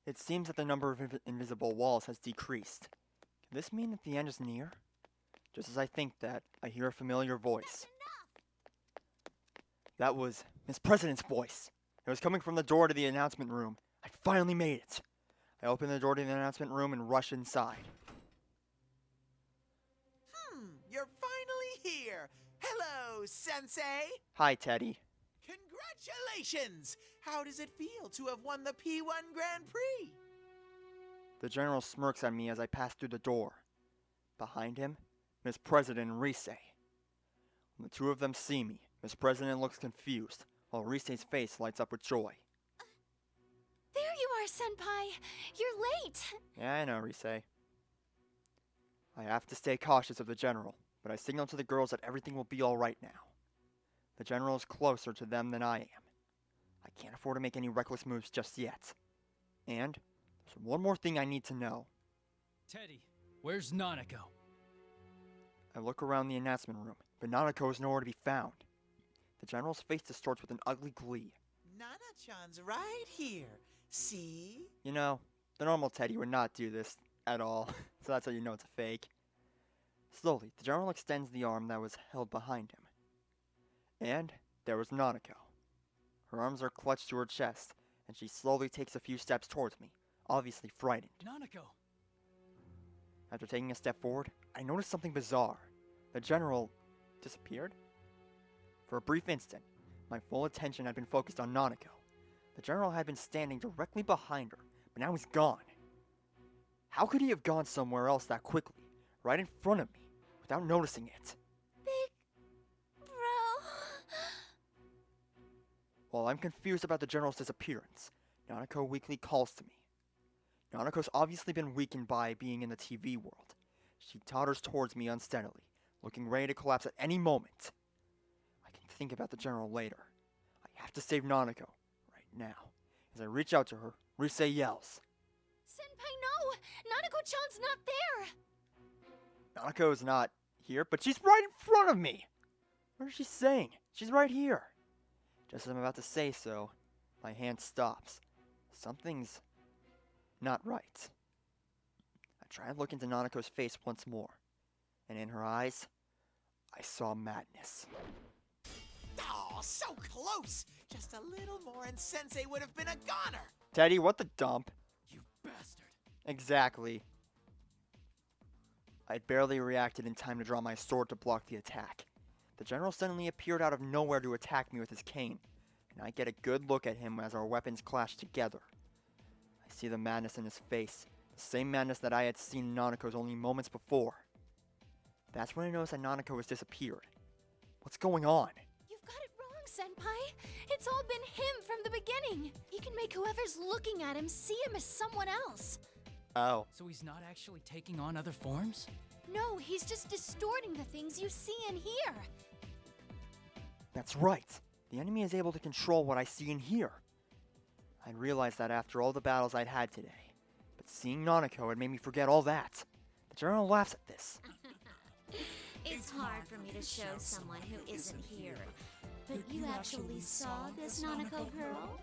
It seems that the number of invisible walls has decreased. Can this mean that the end is near? Just as I think that, I hear a familiar voice. That was Miss President's voice. It was coming from the door to the announcement room. I finally made it. I opened the door to the announcement room and rushed inside. You're finally here. Hello, Sensei. Hi, Teddy. Congratulations! How does it feel to have won the P1 Grand Prix? The general smirks at me as I pass through the door. Behind him, Miss President and Rise. When the two of them see me, Miss President looks confused, while Rise's face lights up with joy. There you are, Senpai. You're late. Yeah, I know, Rise. I have to stay cautious of the general, but I signal to the girls that everything will be alright now. The general is closer to them than I am. I can't afford to make any reckless moves just yet. And there's one more thing I need to know. Teddy, where's Nanako? I look around the announcement room, but Nanako is nowhere to be found. The general's face distorts with an ugly glee. Nana-chan's right here. See? You know, the normal Teddy would not do this at all, so that's how you know it's a fake. Slowly, the general extends the arm that was held behind him. And there was Nanako. Her arms are clutched to her chest, and she slowly takes a few steps towards me, obviously frightened. Nanako! After taking a step forward, I noticed something bizarre. The general disappeared? For a brief instant, my full attention had been focused on Nanako. The general had been standing directly behind her, but now he's gone. How could he have gone somewhere else that quickly, right in front of me, without noticing it? Big bro. While I'm confused about the general's disappearance, Nanako weakly calls to me. Nanako's obviously been weakened by being in the TV world. She totters towards me unsteadily, looking ready to collapse at any moment. I can think about the general later. I have to save Nanako, right now. As I reach out to her, Rise yells. Senpai, no! Nanako-chan's not there! Nanako is not here, but she's right in front of me! What is she saying? She's right here. Just as I'm about to say so, my hand stops. Something's not right. I try to look into Nanako's face once more, and in her eyes, I saw madness. Oh, so close! Just a little more and Sensei would have been a goner! Teddy, what the dump? You bastard. Exactly. I barely reacted in time to draw my sword to block the attack. The general suddenly appeared out of nowhere to attack me with his cane, and I get a good look at him as our weapons clash together. I see the madness in his face, the same madness that I had seen in Nanako's only moments before. That's when I noticed that Nanako has disappeared. What's going on? You've got it wrong, Senpai. It's all been him from the beginning. He can make whoever's looking at him see him as someone else. Oh. So he's not actually taking on other forms? No, he's just distorting the things you see and hear. That's right. The enemy is able to control what I see and hear. I'd realized that after all the battles I'd had today. But seeing Nanako had made me forget all that. The general laughs at this. It's hard for me to show someone who isn't here. But you actually saw this Nanako girl?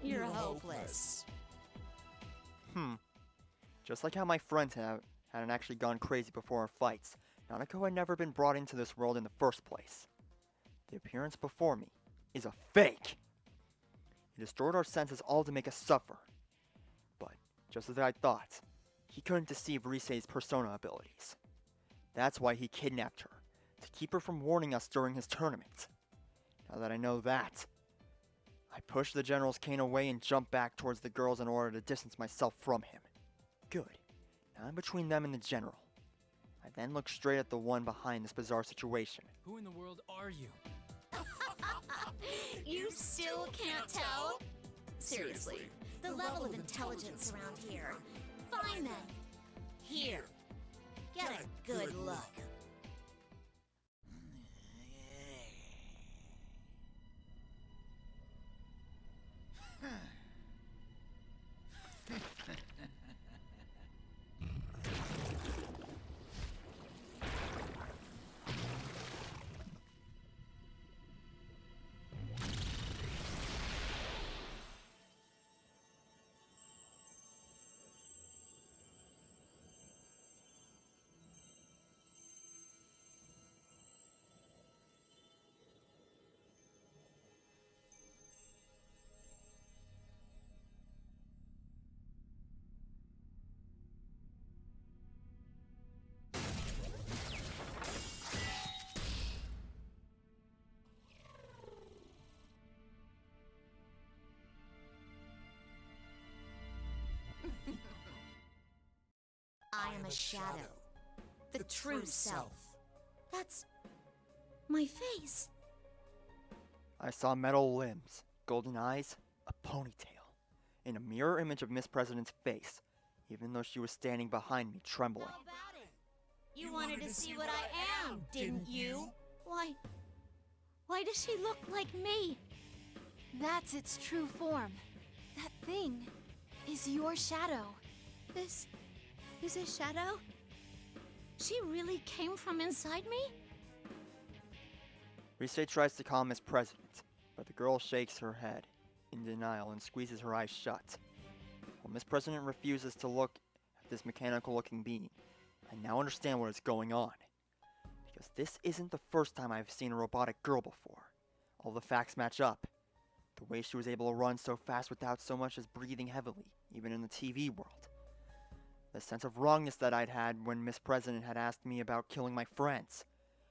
You're hopeless. Just like how my friends hadn't actually gone crazy before our fights, Nanako had never been brought into this world in the first place. The appearance before me is a fake. He destroyed our senses all to make us suffer. But, just as I thought, he couldn't deceive Rise's persona abilities. That's why he kidnapped her, to keep her from warning us during his tournament. Now that I know that, I push the general's cane away and jump back towards the girls in order to distance myself from him. Good. Now I'm between them and the general. I then look straight at the one behind this bizarre situation. Who in the world are you? You still can't tell? Seriously, the level of intelligence around here. Fine then. Here. Get a good look. a shadow. The true self. That's my face. I saw metal limbs, golden eyes, a ponytail, and a mirror image of Miss President's face, even though she was standing behind me, trembling. How about it? You wanted to see what I am, didn't you? Why does she look like me? That's its true form. That thing is your shadow. This is a shadow? She really came from inside me? Rise tries to calm Miss President, but the girl shakes her head in denial and squeezes her eyes shut. While Miss President refuses to look at this mechanical-looking being, I now understand what is going on. Because this isn't the first time I've seen a robotic girl before. All the facts match up. The way she was able to run so fast without so much as breathing heavily, even in the TV world. The sense of wrongness that I'd had when Miss President had asked me about killing my friends.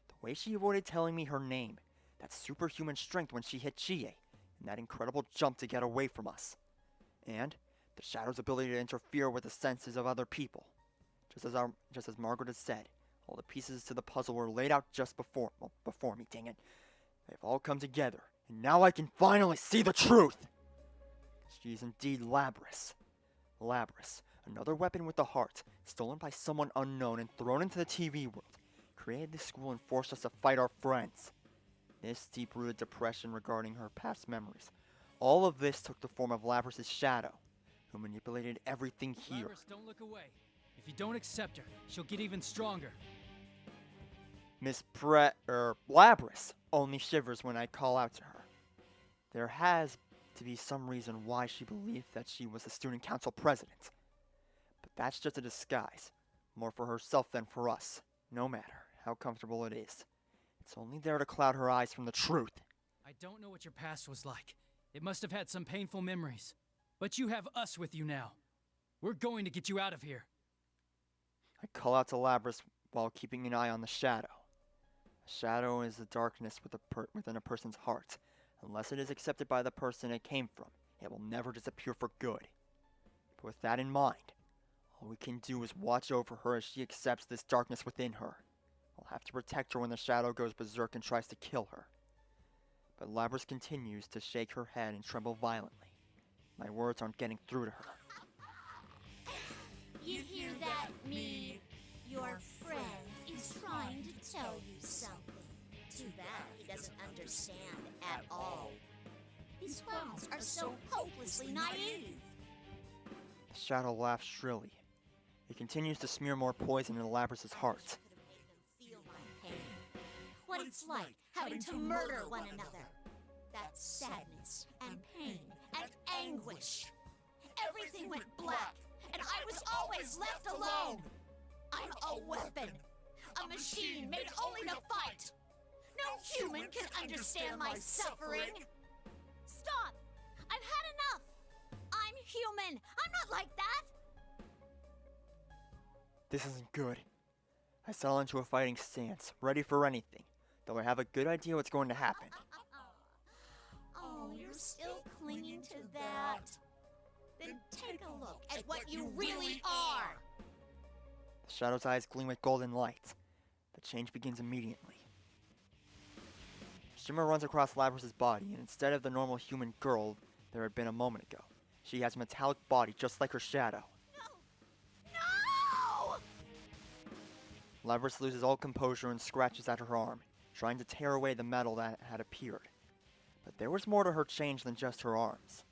The way she avoided telling me her name. That superhuman strength when she hit Chie. And that incredible jump to get away from us. And the Shadow's ability to interfere with the senses of other people. Just as Margaret had said, all the pieces to the puzzle were laid out just before me, dang it. They've all come together, and now I can finally see the truth! She is indeed Labrys. Labrys, another weapon with the heart, stolen by someone unknown and thrown into the TV world, created this school and forced us to fight our friends. This deep-rooted depression regarding her past memories. All of this took the form of Labrys' shadow, who manipulated everything here. Labrys, don't look away. If you don't accept her, she'll get even stronger. Labrys only shivers when I call out to her. There has to be some reason why she believed that she was the student council president. But that's just a disguise, more for herself than for us, no matter how comfortable it is. It's only there to cloud her eyes from the truth. I don't know what your past was like. It must have had some painful memories. But you have us with you now. We're going to get you out of here. I call out to Labrys while keeping an eye on the shadow. A shadow is the darkness within a person's heart. Unless it is accepted by the person it came from, it will never disappear for good. But with that in mind, all we can do is watch over her as she accepts this darkness within her. I'll have to protect her when the shadow goes berserk and tries to kill her. But Labrys continues to shake her head and tremble violently. My words aren't getting through to her. You hear that, me? Your friend is trying to tell you something. Too bad he doesn't understand at all. These clowns are so hopelessly naive. The shadow laughs shrilly. It continues to smear more poison into Labrys' heart. Feel my pain. What it's like having to murder one another. That sadness and pain and anguish. Everything went black, and I was always left alone. I'm a weapon, a machine made only to fight. No human can understand my suffering. Stop! I've had enough. I'm human. I'm not like that. This isn't good. I settle into a fighting stance, ready for anything, though I have a good idea what's going to happen. Oh, you're still clinging to that. Then take a look at what you really are. The shadow's eyes gleam with golden light. The change begins immediately. Shimmer runs across Labrys' body, and instead of the normal human girl there had been a moment ago, she has a metallic body just like her shadow. No! Labrys loses all composure and scratches at her arm, trying to tear away the metal that had appeared. But there was more to her change than just her arms.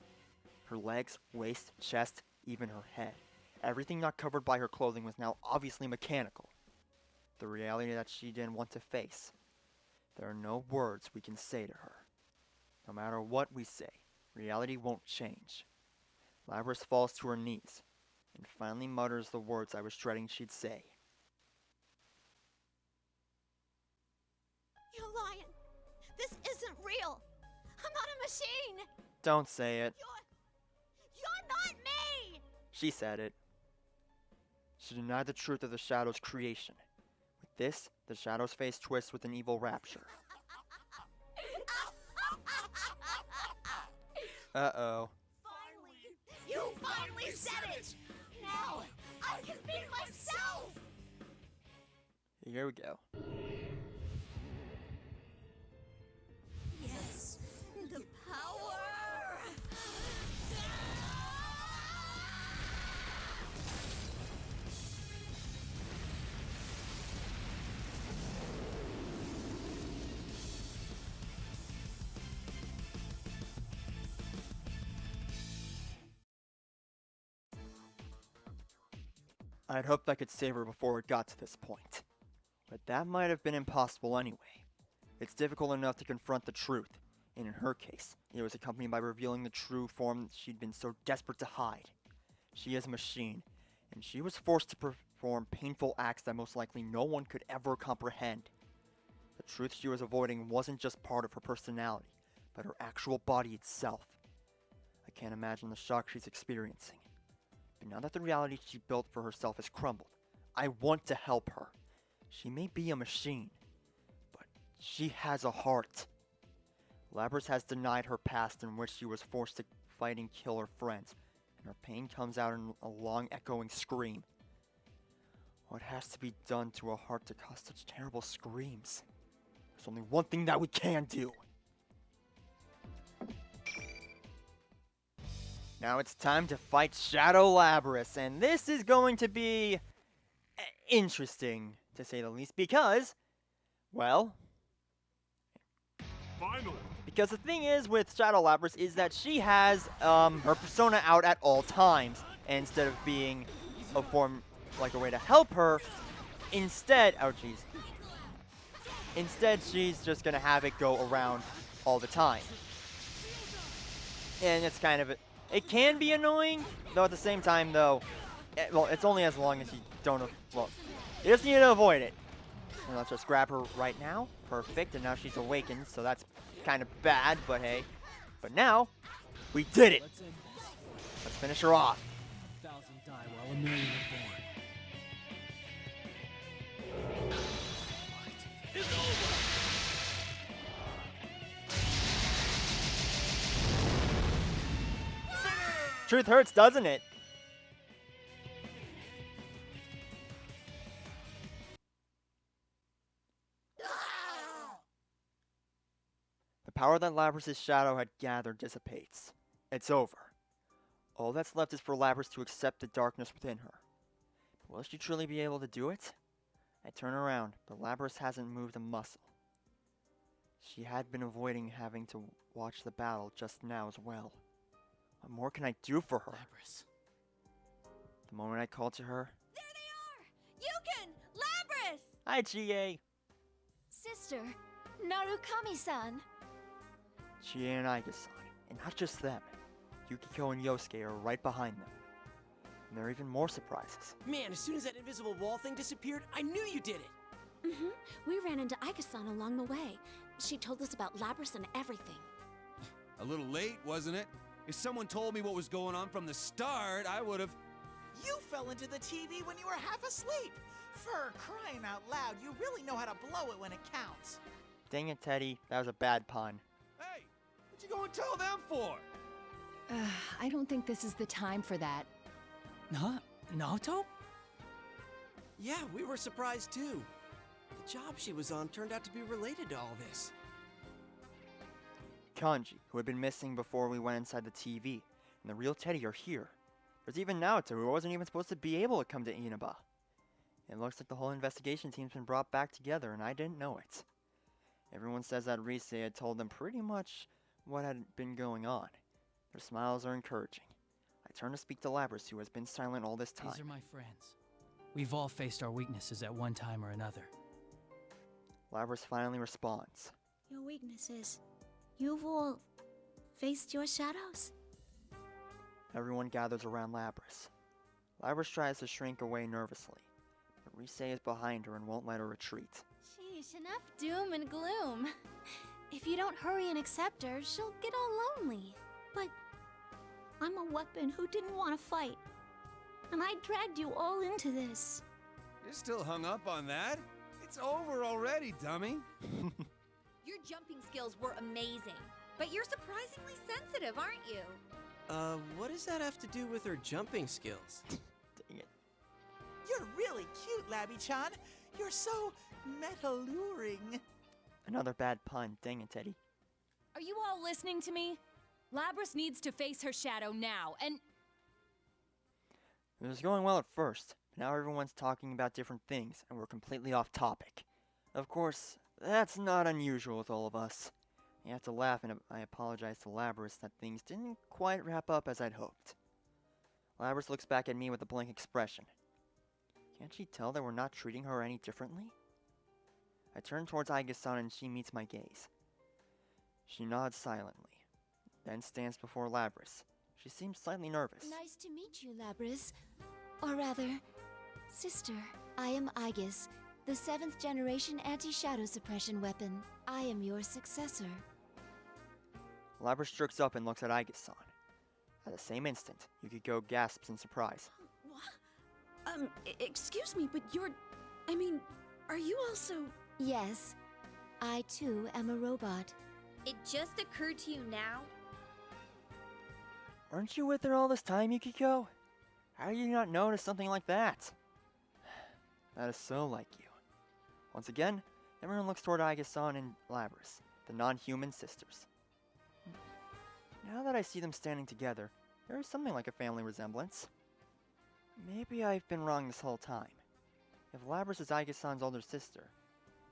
Her legs, waist, chest, even her head. Everything not covered by her clothing was now obviously mechanical. The reality that she didn't want to face. There are no words we can say to her. No matter what we say, reality won't change. Labrys falls to her knees, and finally mutters the words I was dreading she'd say. You're lying. This isn't real. I'm not a machine. Don't say it. You're not me. She said it. She denied the truth of the Shadow's creation. With this, the Shadow's face twists with an evil rapture. Uh-oh. Finally, you finally said it. Now, I can be myself! Here we go. Yes, the power! I'd hoped I could save her before it got to this point. But that might have been impossible anyway. It's difficult enough to confront the truth, and in her case, it was accompanied by revealing the true form that she'd been so desperate to hide. She is a machine, and she was forced to perform painful acts that most likely no one could ever comprehend. The truth she was avoiding wasn't just part of her personality, but her actual body itself. I can't imagine the shock she's experiencing. But now that the reality she built for herself has crumbled, I want to help her. She may be a machine, but she has a heart. Labrys has denied her past in which she was forced to fight and kill her friends, and her pain comes out in a long echoing scream. What has to be done to a heart to cause such terrible screams? There's only one thing that we can do. Now it's time to fight Shadow Labrys, and this is going to be interesting, to say the least, because, well, Finally. because the thing is with Shadow Labrys is that she has her persona out at all times, and instead of being a form, like a way to help her, instead, oh jeez, instead she's just gonna have it go around all the time. And it's kind of, it can be annoying, though at the same time though, well, it's only as long as you don't, well, you just need to avoid it. And let's just grab her right now. Perfect, and now she's awakened, so that's kind of bad, but hey. But now, we did it! Let's end this. Let's finish her off. 1,000 die while a million are born. Fight is over! Truth hurts, doesn't it? The power that Labrys' shadow had gathered dissipates. It's over. All that's left is for Labrys to accept the darkness within her. But will she truly be able to do it? I turn around, but Labrys hasn't moved a muscle. She had been avoiding having to watch the battle just now as well. What more can I do for her? Labrys. The moment I called to her, There they are! Yukon! Labrys! "Hi, GA!" Sister, Narukami-san. Chie and Aiga-san, and not just them. Yukiko and Yosuke are right behind them. And there are even more surprises. Man, as soon as that invisible wall thing disappeared, I knew you did it! We ran into Aiga-san along the way. She told us about Labrys and everything. A little late, wasn't it? If someone told me what was going on from the start, I would have... You fell into the TV when you were half asleep. For crying out loud, you really know how to blow it when it counts. Dang it, Teddy, that was a bad pun. Hey, what'd you go and tell them for? I don't think this is the time for that. Huh? Naoto? Yeah, we were surprised too. The job she was on turned out to be related to all this. Kanji, who had been missing before we went inside the TV, and the real Teddy are here. There's even Naoto, who wasn't even supposed to be able to come to Inaba. It looks like the whole investigation team's been brought back together, and I didn't know it. Everyone says that Rise had told them pretty much what had been going on. Their smiles are encouraging. I turn to speak to Labrys, who has been silent all this time. These are my friends. We've all faced our weaknesses at one time or another. Labrys finally responds. Your weaknesses. You've all faced your shadows? Everyone gathers around Labrys. Labrys tries to shrink away nervously, but Rise is behind her and won't let her retreat. Sheesh, enough doom and gloom. If you don't hurry and accept her, she'll get all lonely. But I'm a weapon who didn't want to fight. And I dragged you all into this. You're still hung up on that? It's over already, dummy. Your jumping skills were amazing, but you're surprisingly sensitive, aren't you? What does that have to do with her jumping skills? Dang it. You're really cute, Labby-chan. You're so meta-luring. Another bad pun, dang it, Teddy. Are you all listening to me? Labrys needs to face her shadow now, and It was going well at first, but now everyone's talking about different things, and we're completely off topic. Of course, that's not unusual with all of us. I have to laugh, and I apologize to Labrys that things didn't quite wrap up as I'd hoped. Labrys looks back at me with a blank expression. Can't she tell that we're not treating her any differently? I turn towards Aiga-san and she meets my gaze. She nods silently, then stands before Labrys. She seems slightly nervous. Nice to meet you, Labrys. Or rather, sister. I am Aegis, the 7th generation anti-shadow suppression weapon. I am your successor. Labrys jerks up and looks at Aiga-san. At the same instant, Yukiko gasps in surprise. Excuse me, but are you also... Yes, I too am a robot. It just occurred to you now? Weren't you with her all this time, Yukiko? How do you not notice something like that? That is so like you. Once again, everyone looks toward Aiga-san and Labrys, the non-human sisters. Now that I see them standing together, there is something like a family resemblance. Maybe I've been wrong this whole time. If Labrys is Aiga-san's older sister,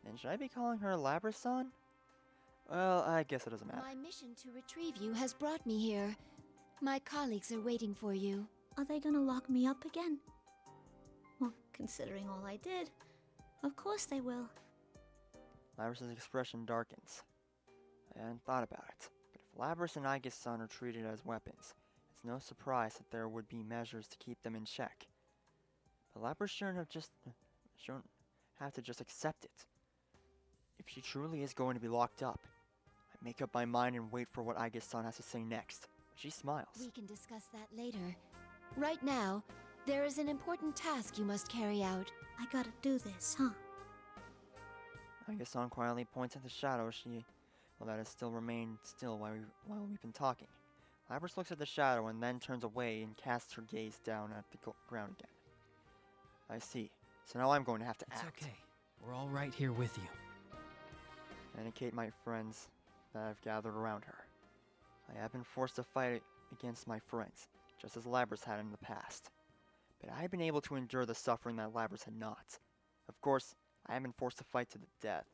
then should I be calling her Labrys-san? Well, I guess it doesn't matter. My mission to retrieve you has brought me here. My colleagues are waiting for you. Are they gonna lock me up again? Well, considering all I did, of course they will. Labrys' expression darkens. I hadn't thought about it, but if Labrys and Aiga-san are treated as weapons, it's no surprise that there would be measures to keep them in check. But Labrys shouldn't have to just accept it. If she truly is going to be locked up, I make up my mind and wait for what Aiga-san has to say next. She smiles. We can discuss that later. Right now, there is an important task you must carry out. I gotta do this, huh? Aiga-san quietly points at the shadow that has still remained still while we've been talking. Labrys looks at the shadow and then turns away and casts her gaze down at the ground again. I see. So now I'm going to have to act. It's okay. We're all right here with you. I indicate my friends that I've gathered around her. I have been forced to fight against my friends, just as Labrys had in the past. But I have been able to endure the suffering that Labrys had not. Of course, I have been forced to fight to the death.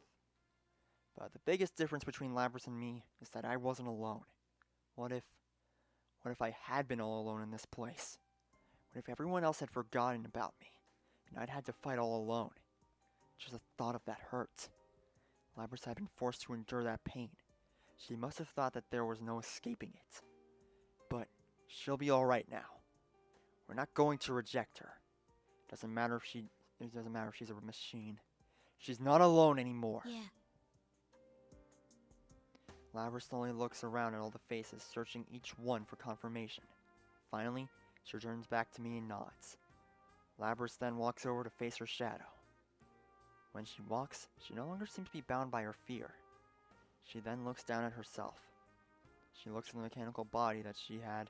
But the biggest difference between Labrys and me is that I wasn't alone. What if I had been all alone in this place? What if everyone else had forgotten about me, and I'd had to fight all alone? Just the thought of that hurt. Labrys had been forced to endure that pain. She must have thought that there was no escaping it. But she'll be alright now. We're not going to reject her. It doesn't matter if she's a machine. She's not alone anymore. Yeah. Labrys slowly looks around at all the faces, searching each one for confirmation. Finally, she turns back to me and nods. Labrys then walks over to face her shadow. When she walks, she no longer seems to be bound by her fear. She then looks down at herself. She looks at the mechanical body that she had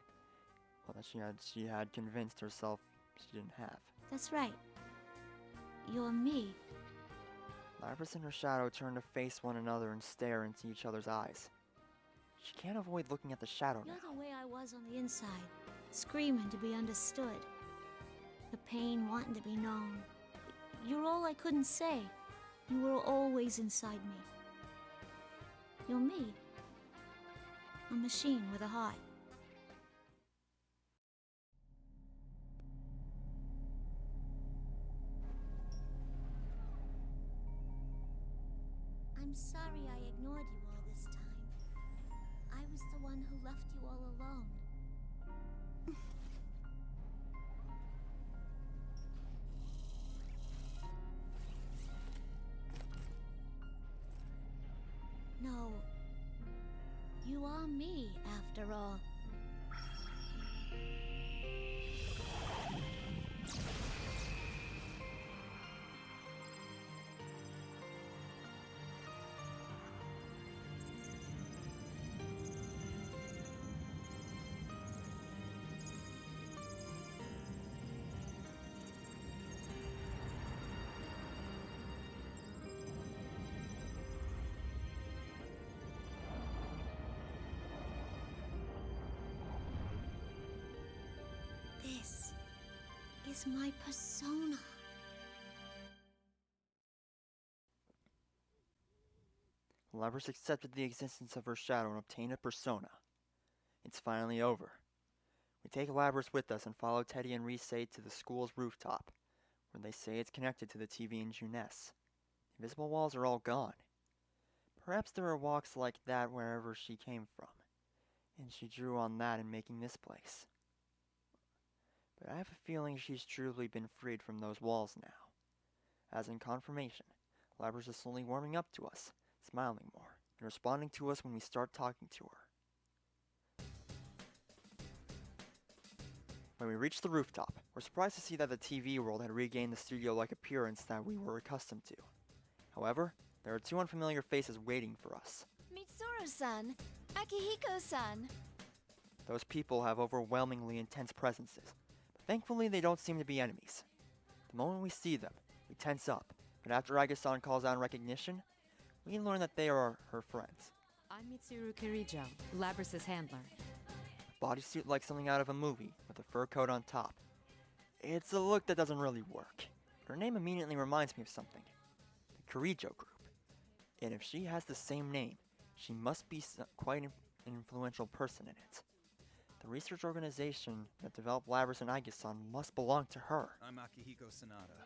convinced herself she didn't have. That's right. You're me. Labrys and her shadow turn to face one another and stare into each other's eyes. She can't avoid looking at the shadow You're now. the way I was on the inside, screaming to be understood. The pain wanting to be known. You're all I couldn't say. You were always inside me. You're me. A machine with a heart. I'm sorry I ignored you all this time. I was the one who left you all alone. No. You are me, after all. is my persona. Labrys accepted the existence of her shadow and obtained a persona. It's finally over. We take Labrys with us and follow Teddy and Reese to the school's rooftop, where they say it's connected to the TV in Juness. The invisible walls are all gone. Perhaps there are walks like that wherever she came from, and she drew on that in making this place. But I have a feeling she's truly been freed from those walls now. As in confirmation, Labrys is slowly warming up to us, smiling more, and responding to us when we start talking to her. When we reach the rooftop, we're surprised to see that the TV world had regained the studio-like appearance that we were accustomed to. However, there are two unfamiliar faces waiting for us. Mitsuru-san, Akihiko-san. Those people have overwhelmingly intense presences, but thankfully they don't seem to be enemies. The moment we see them, we tense up, but after Aiga-san calls out in recognition, we learn that they are her friends. I'm Mitsuru Kirijo, Labrys' handler. Bodysuit like something out of a movie, with a fur coat on top. It's a look that doesn't really work. Her name immediately reminds me of something. The Kirijo group. And if she has the same name, she must be quite an influential person in it. The research organization that developed Labrys and Aiga-san must belong to her. I'm Akihiko Sanada.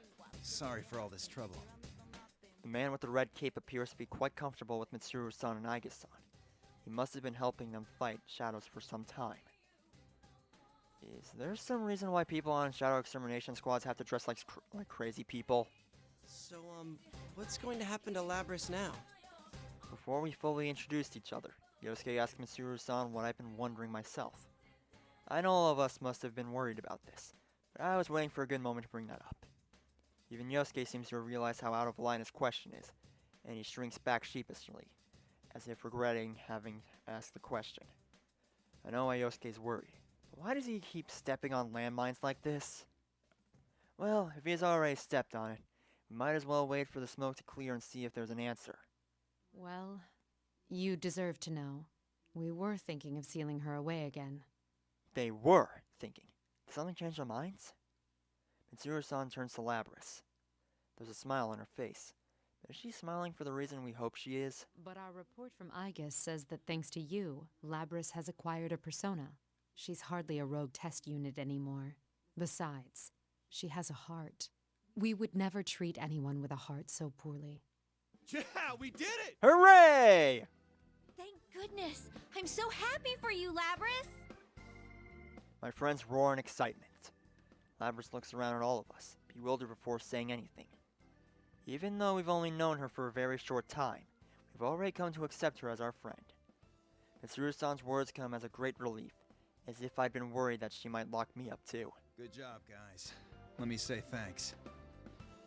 Sorry for all this trouble. The man with the red cape appears to be quite comfortable with Mitsuru-san and Aiga-san. He must have been helping them fight shadows for some time. Is there some reason why people on shadow extermination squads have to dress like crazy people? So, what's going to happen to Labrys now? Before we fully introduced each other, Yosuke asked Mitsuru-san what I've been wondering myself. I know all of us must have been worried about this, but I was waiting for a good moment to bring that up. Even Yosuke seems to have realized how out of line his question is, and he shrinks back sheepishly, as if regretting having asked the question. I know why Yosuke's worried, but why does he keep stepping on landmines like this? Well, if he has already stepped on it, we might as well wait for the smoke to clear and see if there's an answer. Well, you deserve to know. We were thinking of sealing her away again. They were thinking. Did something change their minds? Mitsuru-san turns to Labrys. There's a smile on her face. Is she smiling for the reason we hope she is? But our report from Aigus says that thanks to you, Labrys has acquired a persona. She's hardly a rogue test unit anymore. Besides, she has a heart. We would never treat anyone with a heart so poorly. Yeah, we did it! Hooray! Thank goodness! I'm so happy for you, Labrys! My friends roar in excitement. Labrys looks around at all of us, bewildered before saying anything. Even though we've only known her for a very short time, we've already come to accept her as our friend. Mitsuru-san's words come as a great relief, as if I'd been worried that she might lock me up too. Good job, guys. Let me say thanks.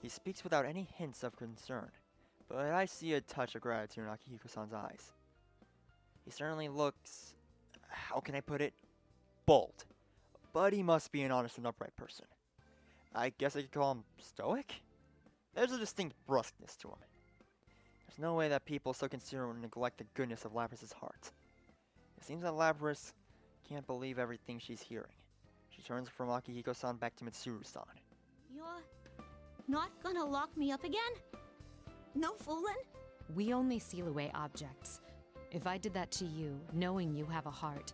He speaks without any hints of concern, but I see a touch of gratitude in Akihiko-san's eyes. He certainly looks, how can I put it, bold. But he must be an honest and upright person. I guess I could call him stoic? There's a distinct brusqueness to him. There's no way that people so considerate would neglect the goodness of Labrys' heart. It seems that Labrys can't believe everything she's hearing. She turns from Akihiko-san back to Mitsuru-san. You're not gonna lock me up again? No foolin'? We only seal away objects. If I did that to you, knowing you have a heart,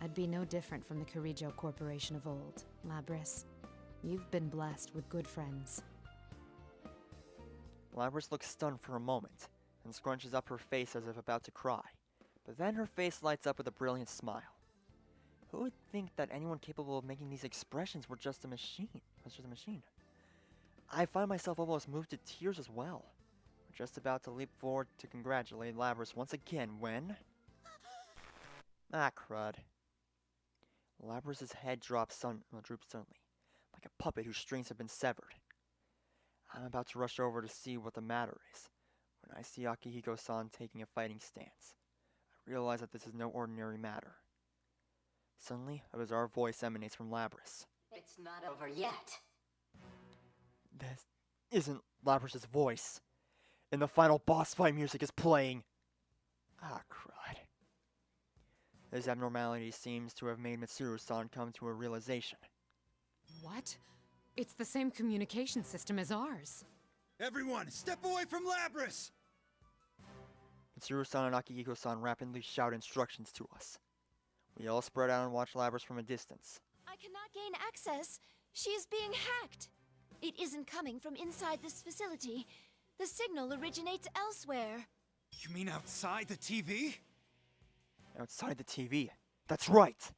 I'd be no different from the Kirijo Corporation of old, Labrys. You've been blessed with good friends. Labrys looks stunned for a moment, and scrunches up her face as if about to cry. But then her face lights up with a brilliant smile. Who would think that anyone capable of making these expressions were just a machine? I find myself almost moved to tears as well. We're just about to leap forward to congratulate Labrys once again when... Ah, crud. Labrys' head droops suddenly, like a puppet whose strings have been severed. I'm about to rush over to see what the matter is, when I see Akihiko-san taking a fighting stance. I realize that this is no ordinary matter. Suddenly, a bizarre voice emanates from Labrys. It's not over yet. This isn't Labrys' voice. And the final boss fight music is playing. Ah, crud. This abnormality seems to have made Mitsuru-san come to a realization. What? It's the same communication system as ours. Everyone, step away from Labrys! Mitsuru-san and Akihiko-san rapidly shout instructions to us. We all spread out and watch Labrys from a distance. I cannot gain access. She is being hacked. It isn't coming from inside this facility. The signal originates elsewhere. You mean outside the TV? Outside the TV. That's right!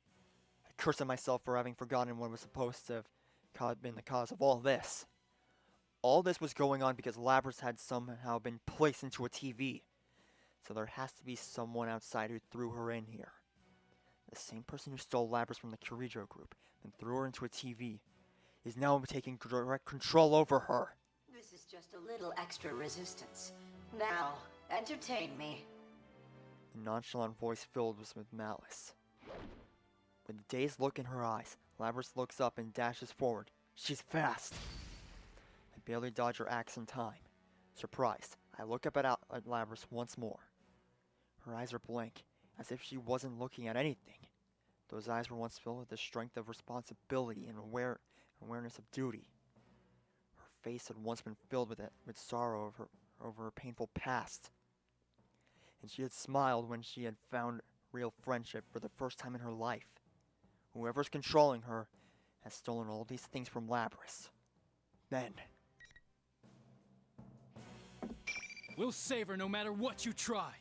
I curse at myself for having forgotten what was supposed to have been the cause of all this. All this was going on because Labrys had somehow been placed into a TV. So there has to be someone outside who threw her in here. The same person who stole Labrys from the Kirijo group and threw her into a TV is now taking direct control over her. This is just a little extra resistance. Now, entertain me. The nonchalant voice filled with malice. With a dazed look in her eyes, Labrys looks up and dashes forward. She's fast! I barely dodge her axe in time. Surprised, I look up at Labrys once more. Her eyes are blank, as if she wasn't looking at anything. Those eyes were once filled with the strength of responsibility and awareness of duty. Her face had once been filled with sorrow over her painful past. And she had smiled when she had found real friendship for the first time in her life. Whoever's controlling her has stolen all these things from Labrys. Then... We'll save her no matter what you try.